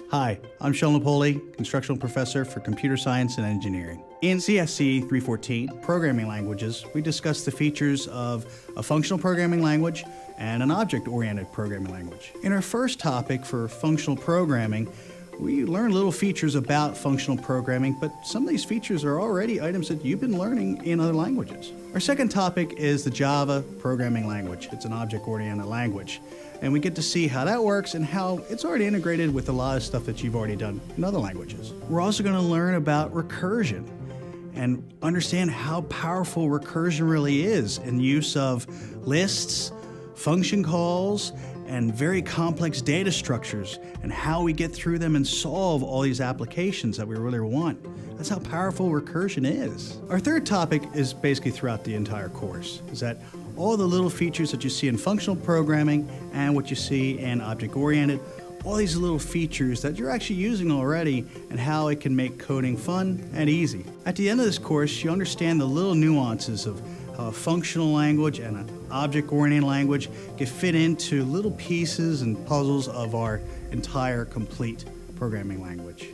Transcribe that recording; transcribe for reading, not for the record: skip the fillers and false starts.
Hi, I'm Sheldon Napoli, Instructional Professor for Computer Science and Engineering. In CSCE 314, Programming Languages, we discuss the features of a functional programming language and an object-oriented programming language. In our first topic for functional programming, we learn little features about functional programming, but some of these features are already items that you've been learning in other languages. Our second topic is the Java programming language. It's an object-oriented language. And we get to see how that works and how it's already integrated with a lot of stuff that you've already done in other languages. We're also going to learn about recursion and understand how powerful recursion really is in use of lists, function calls, and very complex data structures, and how we get through them and solve all these applications that we really want. That's how powerful recursion is. Our third topic is basically throughout the entire course, is that all the little features that you see in functional programming and what you see in object-oriented, all these little features that you're actually using already and how it can make coding fun and easy. At the end of this course, you understand the little nuances of how a functional language and an object-oriented language can fit into little pieces and puzzles of our entire complete programming language.